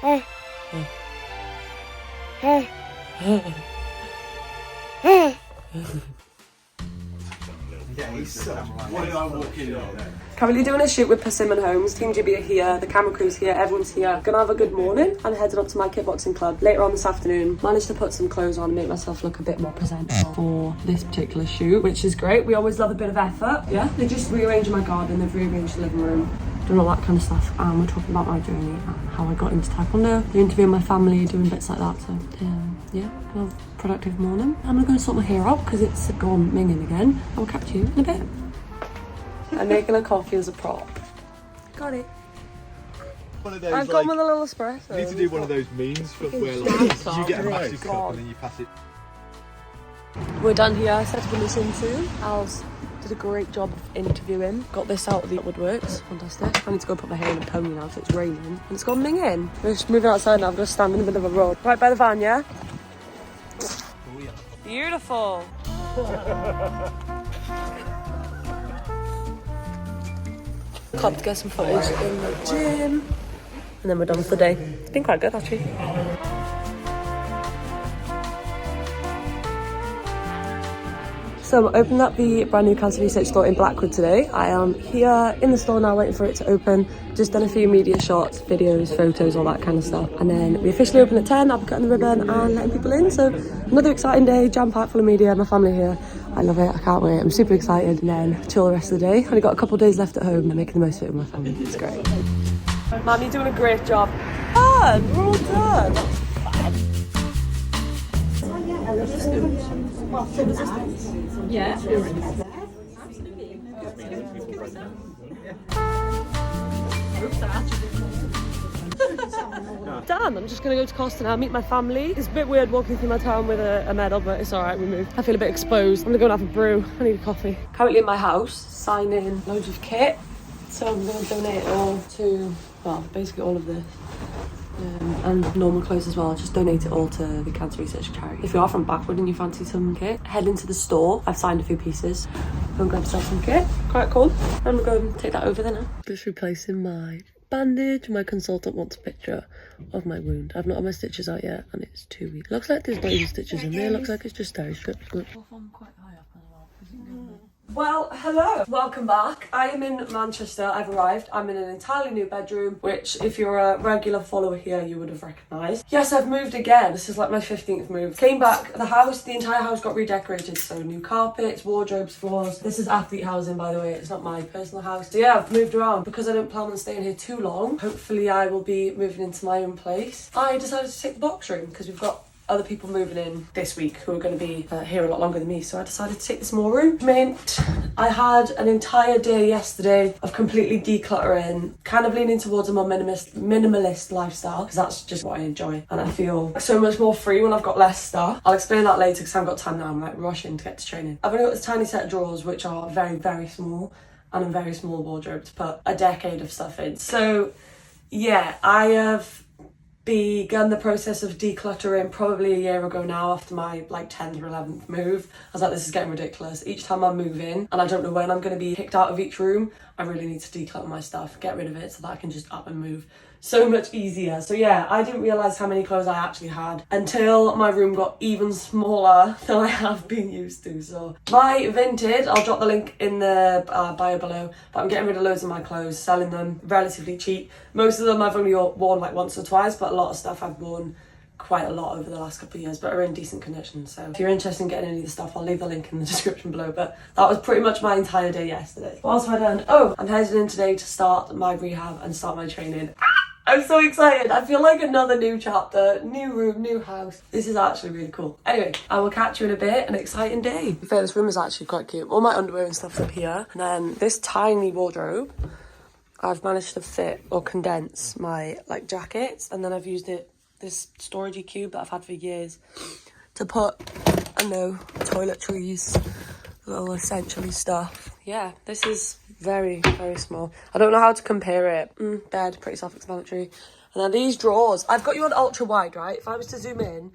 Currently doing a shoot with Persimmon Homes. Team Gibby are here, the camera crew's here, everyone's here. Gonna have a good morning. I'm heading up to my kickboxing club later on this afternoon. Managed to put some clothes on and make myself look a bit more presentable for this particular shoot, which is great. We always love a bit of effort. Yeah, they just rearranged my garden, they've rearranged the living room, doing all that kind of stuff. And we're talking about my journey and how I got into Taekwondo, interviewing my family, doing bits like that. So yeah, well, productive morning. I'm gonna go and sort my hair out because it's gone minging again. I'll catch you in a bit. I'm making a coffee as a prop. Got it. One of those, I've got my little espresso. You need to do one of those memes for where like, you get a massive cup and then you pass it. We're done here. I set up a loose in soon. Al's did a great job of interviewing. Got this out of the woodworks. Fantastic. I need to go put my hair in a pony now so it's raining. And it's gone minging. We're just moving outside now. I've got to stand in the middle of a road. Right by the van, yeah? Oh, yeah. Beautiful. Club to get some footage in the gym. And then we're done for the day. It's been quite good actually. So I'm opening up the brand new cancer research store in Blackwood today. I am here in the store now waiting for it to open. Just done a few media shots, videos, photos, all that kind of stuff. And then we officially open at 10. I'll be cutting the ribbon and letting people in. So another exciting day, jam-packed full of media, my family here. I love it, I can't wait. I'm super excited. And then chill the rest of the day. Only got a couple of days left at home and I'm making the most of it with my family. It's great. Mum, you're doing a great job. Done, we're all done. Yeah. Done. I'm just gonna go to Costa now, meet my family. It's a bit weird walking through my town with a medal, but it's alright, we moved. I feel a bit exposed. I'm gonna go and have a brew. I need a coffee. Currently in my house, signing loads of kit. So I'm gonna donate it all to, well, basically all of this. And normal clothes as well. I'll just donate it all to the cancer research charity. If you are from Blackwood and you fancy some kit, head into the store. I've signed a few pieces. Go and grab yourself some kit. Quite cool. I'm gonna go and take that over there now. Just replacing my bandage. My consultant wants a picture of my wound. I've not had my stitches out yet and it's 2 weeks. Looks like there's not even stitches in there. Looks like it's just steri strips. Look. I'm quite high up as well. Well, hello, welcome back. I am in Manchester, I've arrived. I'm in an entirely new bedroom, which if you're a regular follower here, you would have recognised. Yes, I've moved again. This is like my 15th move. Came back, the entire house got redecorated. So new carpets, wardrobes, floors. This is athlete housing, by the way. It's not my personal house. So yeah, I've moved around. Because I don't plan on staying here too long, hopefully I will be moving into my own place. I decided to take the box room because we've got other people moving in this week who are going to be here a lot longer than me, so I decided to take the small room. I had an entire day yesterday of completely decluttering, kind of leaning towards a more minimalist lifestyle because that's just what I enjoy and I feel so much more free when I've got less stuff. I'll explain that later because I haven't got time now. I'm like rushing to get to training. I've only got this tiny set of drawers which are very, very small and a very small wardrobe to put a decade of stuff in. So yeah, I have begun the process of decluttering probably a year ago now after my like 10th or 11th move. I was like, this is getting ridiculous. Each time I move in and I don't know when I'm going to be kicked out of each room, I really need to declutter my stuff, get rid of it so that I can just up and move. So much easier. So yeah, I didn't realise how many clothes I actually had until my room got even smaller than I have been used to. So my Vinted, I'll drop the link in the bio below, but I'm getting rid of loads of my clothes, selling them relatively cheap. Most of them I've only worn like once or twice, but a lot of stuff I've worn quite a lot over the last couple of years, but are in decent condition. So if you're interested in getting any of the stuff, I'll leave the link in the description below. But that was pretty much my entire day yesterday. What else have I done? Oh, I'm heading in today to start my rehab and start my training. I'm so excited. I feel like another new chapter, new room, new house. This is actually really cool. Anyway, I will catch you in a bit. An exciting day. In fact, this room is actually quite cute. All my underwear and stuff's up here. And then this tiny wardrobe, I've managed to fit or condense my like jackets. And then I've used this storagey cube that I've had for years to put, I don't know, toiletries, little essentially stuff. Yeah, this is very, very small. I don't know how to compare it. Bed, pretty self-explanatory. And then these drawers. I've got you on ultra wide, right? If I was to zoom in,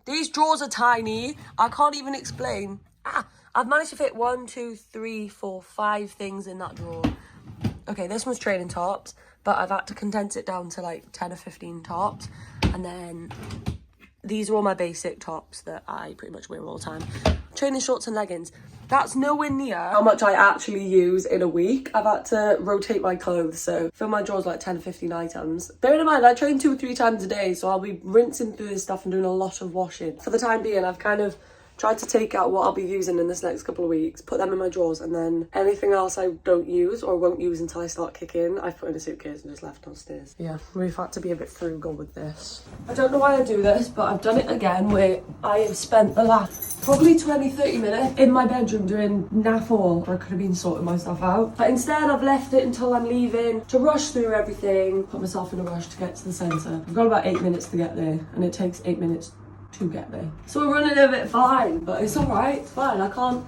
these drawers are tiny. I can't even explain. I've managed to fit 1, 2, 3, 4, 5 things in that drawer. Okay, this one's training tops. but I've had to condense it down to like 10 or 15 tops. And then these are all my basic tops that I pretty much wear all the time. Training shorts and leggings. That's nowhere near how much I actually use in a week. I've had to rotate my clothes, so fill my drawers like 10 to 15 items. Bearing in mind, I train 2 or 3 times a day, so I'll be rinsing through this stuff and doing a lot of washing. For the time being, I've kind of tried to take out what I'll be using in this next couple of weeks, put them in my drawers, and then anything else I don't use or won't use until I start kicking, I've put in a suitcase and just left downstairs. Yeah, we've had to be a bit frugal with this. I don't know why I do this, but I've done it again where I have spent the last probably 20-30 minutes in my bedroom doing naff all, where I could have been sorting my stuff out. But instead I've left it until I'm leaving to rush through everything, put myself in a rush to get to the centre. I've got about 8 minutes to get there, and it takes 8 minutes to get there. So we're running a bit fine, but it's alright, it's fine. I can't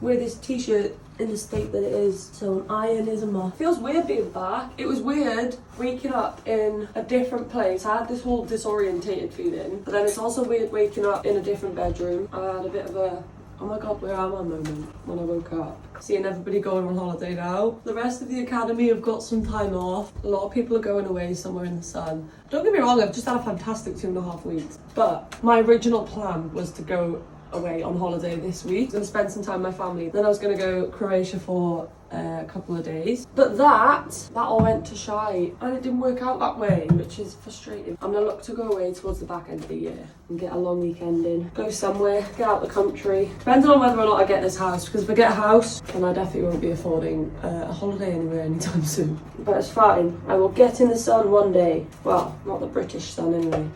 wear this t-shirt in the state that it is, so an iron is a must. Feels weird being back. It was weird waking up in a different place. I had this whole disorientated feeling, but then it's also weird waking up in a different bedroom. I had a bit of a, oh my god, where am I moment when I woke up. Seeing everybody going on holiday now. The rest of the academy have got some time off. A lot of people are going away somewhere in the sun. Don't get me wrong, I've just had a fantastic 2.5 weeks. But my original plan was to go away on holiday this week and spend some time with my family. Then I was going to go Croatia for a couple of days, but that all went to shite and it didn't work out that way, which is frustrating. I'm gonna look to go away towards the back end of the year and get a long weekend in, go somewhere, get out the country, depending on whether or not I get this house, because if I get a house then I definitely won't be affording a holiday anywhere anytime soon. But it's fine, I will get in the sun one day. Well, not the British sun anyway.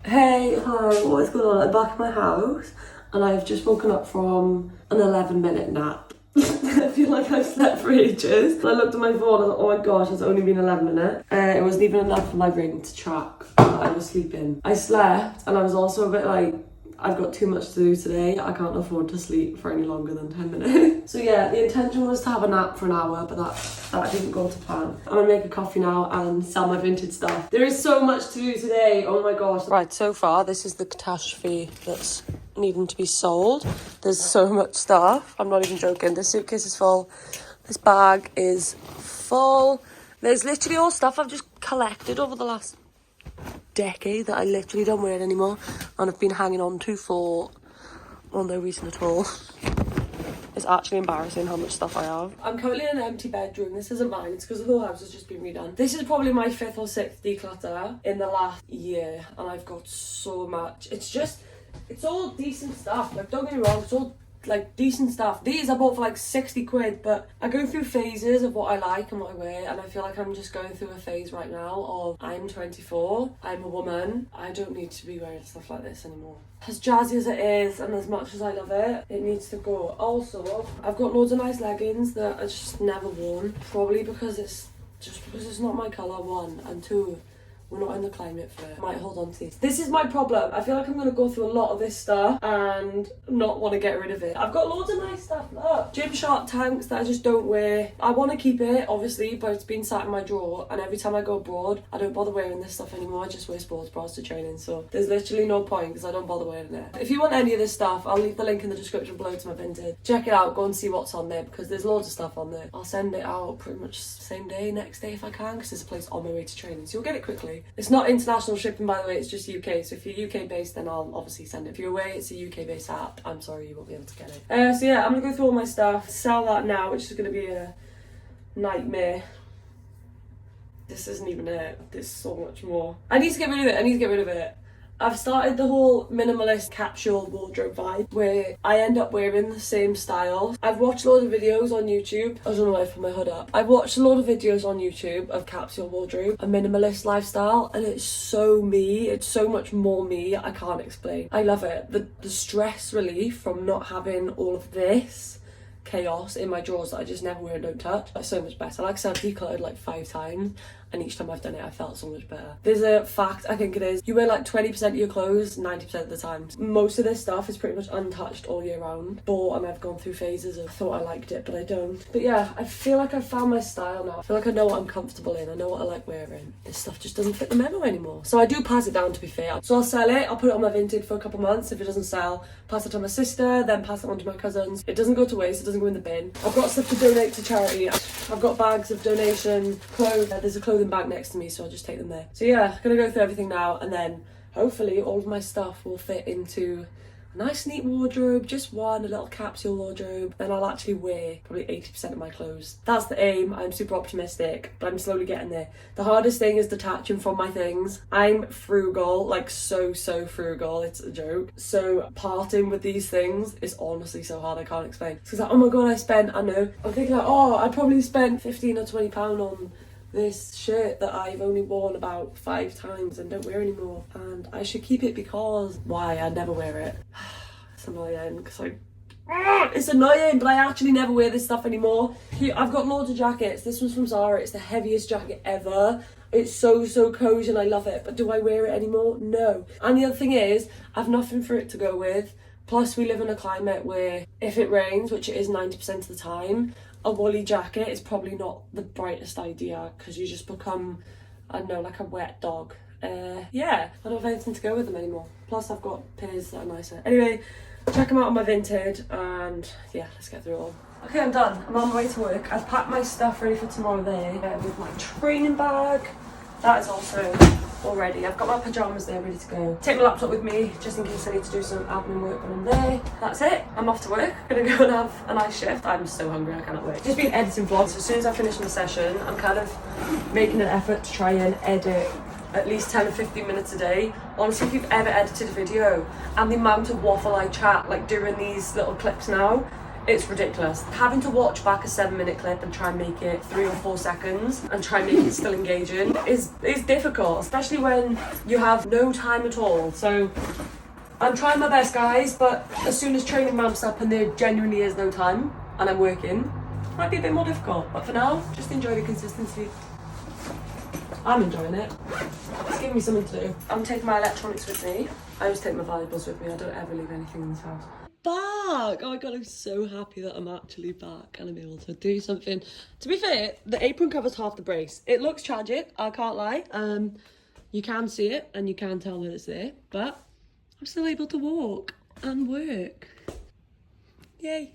Hey, hi, what is going on? I'm back at my house and I've just woken up from an 11-minute nap. I feel like I've slept for ages. And I looked at my phone and I was like, oh my gosh, it's only been 11 minutes. It wasn't even enough for my ring to track that I was sleeping. I slept and I was also a bit like, I've got too much to do today. I can't afford to sleep for any longer than 10 minutes. So yeah, the intention was to have a nap for an hour, but that didn't go to plan. I'm gonna make a coffee now and sell my vintage stuff. There is so much to do today, oh my gosh. Right, so far, this is the catastrophe that's needing to be sold. There's so much stuff, I'm not even joking. This suitcase is full, this bag is full. There's literally all stuff I've just collected over the last decade that I literally don't wear it anymore and I've been hanging on to for no reason at all. It's actually embarrassing how much stuff I have. I'm currently in an empty bedroom. This isn't mine, it's because the whole house has just been redone. This is probably my 5th or 6th declutter in the last year and I've got so much. It's all decent stuff, like don't get me wrong, it's all like decent stuff. These I bought for like 60 quid, but I go through phases of what I like and what I wear, and I feel like I'm just going through a phase right now of I'm 24, I'm a woman, I don't need to be wearing stuff like this anymore. As jazzy as it is and as much as I love it, it needs to go. Also, I've got loads of nice leggings that I just never worn, probably because it's not my colour, 1, and 2, we're not in the climate for it. I might hold on to these. This is my problem. I feel like I'm going to go through a lot of this stuff and not want to get rid of it. I've got loads of nice stuff. Look. Gymshark tanks that I just don't wear. I want to keep it, obviously, but it's been sat in my drawer. And every time I go abroad, I don't bother wearing this stuff anymore. I just wear sports bras to training. So there's literally no point because I don't bother wearing it. If you want any of this stuff, I'll leave the link in the description below to my Vinted. Check it out. Go and see what's on there because there's loads of stuff on there. I'll send it out pretty much same day, next day if I can, because there's a place on my way to training. So you'll get it quickly. It's not international shipping, by the way, it's just UK. So if you're UK based, then I'll obviously send it. If you're away, it's a UK based app. I'm sorry, you won't be able to get it. So yeah, I'm gonna go through all my stuff, sell that now, which is gonna be a nightmare. This isn't even it. There's so much more. I need to get rid of it. I've started the whole minimalist capsule wardrobe vibe where I end up wearing the same style. I've watched a lot of videos on YouTube. I don't know why I put my hood up. I've watched a lot of videos on YouTube of capsule wardrobe, a minimalist lifestyle, and it's so me. It's so much more me. I can't explain. I love it. The stress relief from not having all of this chaos in my drawers that I just never wear and don't touch. That's so much better. Like I said, I've decluttered like 5 times, and each time I've done it I felt so much better. There's a fact, I think it is, you wear like 20% of your clothes 90% of the time. Most of this stuff is pretty much untouched all year round, but I've gone through phases of I thought I liked it but I don't. But yeah, I feel like I've found my style now. I feel like I know what I'm comfortable in, I know what I like wearing. This stuff just doesn't fit the memo anymore. So I do pass it down, to be fair. So I'll sell it, I'll put it on my Vinted for a couple months. If it doesn't sell, pass it to my sister, then pass it on to my cousins. It doesn't go to waste, it doesn't go in the bin. I've got stuff to donate to charity. I've got bags of donation clothes. There's a clothing bag next to me, so I'll just take them there. So yeah, gonna go through everything now, and then hopefully all of my stuff will fit into a nice neat wardrobe, just one, a little capsule wardrobe. Then I'll actually wear probably 80% of my clothes. That's the aim. I'm super optimistic, but I'm slowly getting there. The hardest thing is detaching from my things. I'm frugal, like so frugal, it's a joke. So parting with these things is honestly so hard, I can't explain. It's like, oh my god, I know. I'm thinking like, oh, I probably spent 15 or 20 pound on this shirt that I've only worn about 5 times and don't wear anymore, and I should keep it because why? I never wear it. It's annoying because it's annoying, but I actually never wear this stuff anymore. Here, I've got loads of jackets. This one's from Zara. It's the heaviest jacket ever. It's so cozy and I love it, but do I wear it anymore? No. And the other thing is, I've nothing for it to go with. Plus we live in a climate where if it rains, which it is 90% of the time, a woolly jacket is probably not the brightest idea because you just become, I don't know, like a wet dog. Yeah, I don't have anything to go with them anymore. Plus I've got pairs that are nicer. Anyway, check them out on my Vinted, and yeah, let's get through it all. Okay, I'm done. I'm on my way to work. I've packed my stuff ready for tomorrow there with my training bag. That is also all ready. I've got my pyjamas there ready to go. Take my laptop with me just in case I need to do some admin work when I'm there. That's it. I'm off to work. Gonna go and have a nice shift. I'm so hungry, I cannot wait. Just been editing vlogs. So as soon as I finish my session, I'm kind of making an effort to try and edit at least 10 or 15 minutes a day. Honestly, if you've ever edited a video and the amount of waffle I chat, like doing these little clips now, it's ridiculous. Having to watch back a 7-minute clip and try and make it 3 or 4 seconds and try and make it still engaging is difficult, especially when you have no time at all. So I'm trying my best, guys, but as soon as training ramps up and there genuinely is no time and I'm working, it might be a bit more difficult. But for now, just enjoy the consistency. I'm enjoying it. It's giving me something to do. I'm taking my electronics with me. I always take my valuables with me. I don't ever leave anything in this house. Back! Oh my god, I'm so happy that I'm actually back and I'm able to do something. To be fair, the apron covers half the brace. It looks tragic, I can't lie. You can see it and you can tell that it's there, but I'm still able to walk and work. Yay.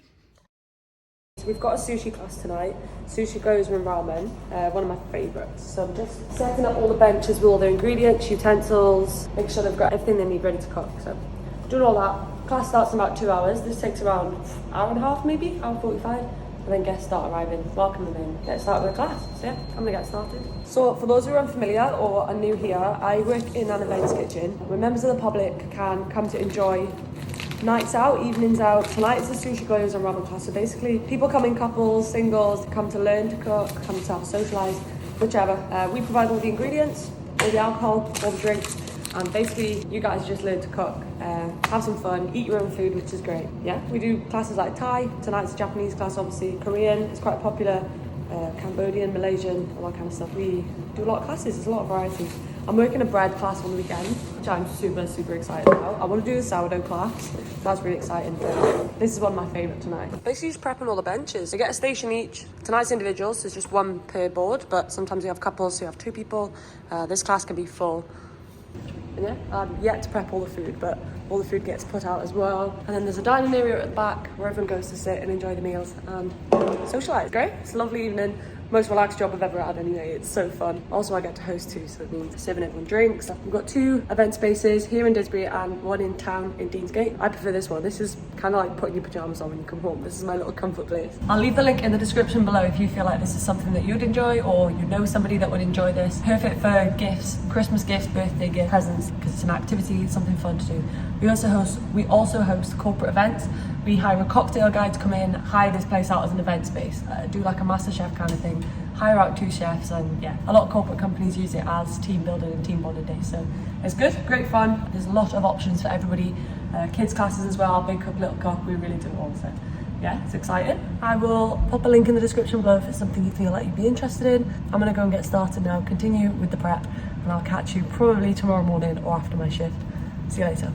So we've got a sushi class tonight. Sushi goes with ramen, one of my favourites. So I'm just setting up all the benches with all the ingredients, utensils, make sure they've got everything they need ready to cook. So doing all that. Class starts in about 2 hours. This takes around an hour and a half, maybe, hour 45. And then guests start arriving, welcome them in, get started with the class. So yeah, I'm gonna get started. So for those who are unfamiliar or are new here, I work in an events kitchen where members of the public can come to enjoy nights out, evenings out. Tonight is the sushi goes and ramen class. So basically, people come in couples, singles, come to learn to cook, come to socialise, whichever. We provide all the ingredients, all the alcohol, all the drinks. And basically, you guys just learn to cook, have some fun, eat your own food, which is great. Yeah, we do classes like Thai. Tonight's a Japanese class, obviously. Korean is quite popular. Cambodian, Malaysian, all that kind of stuff. We do a lot of classes. There's a lot of variety. I'm working a bread class on the weekend, which I'm super excited about. I want to do the sourdough class. That's really exciting. But this is one of my favourite tonight. Basically, just prepping all the benches. You get a station each. Tonight's individuals, so it's just one per board. But sometimes you have couples, so you have 2 people. This class can be full. Yeah, I'm yet to prep all the food, but all the food gets put out as well. And then there's a dining area at the back where everyone goes to sit and enjoy the meals and socialise. Great, it's a lovely evening. Most relaxed job I've ever had anyway, it's so fun. Also I get to host too, so it means serving everyone drinks. We've got 2 event spaces here in Disbury and one in town in Deansgate. I prefer this one. This is kind of like putting your pyjamas on when you come home. This is my little comfort place. I'll leave the link in the description below if you feel like this is something that you'd enjoy or you know somebody that would enjoy this. Perfect for gifts, Christmas gifts, birthday gifts, presents, because it's an activity, it's something fun to do. We also host corporate events. We hire a cocktail guy to come in, hire this place out as an event space, do like a MasterChef kind of thing, hire out 2 chefs, and yeah, a lot of corporate companies use it as team building and team bonding day. So it's good, great fun. There's a lot of options for everybody. Kids classes as well, big cook, little cook, we really do it all. So yeah, it's exciting. I will pop a link in the description below if it's something you feel like you'd be interested in. I'm gonna go and get started now, continue with the prep, and I'll catch you probably tomorrow morning or after my shift. See you later.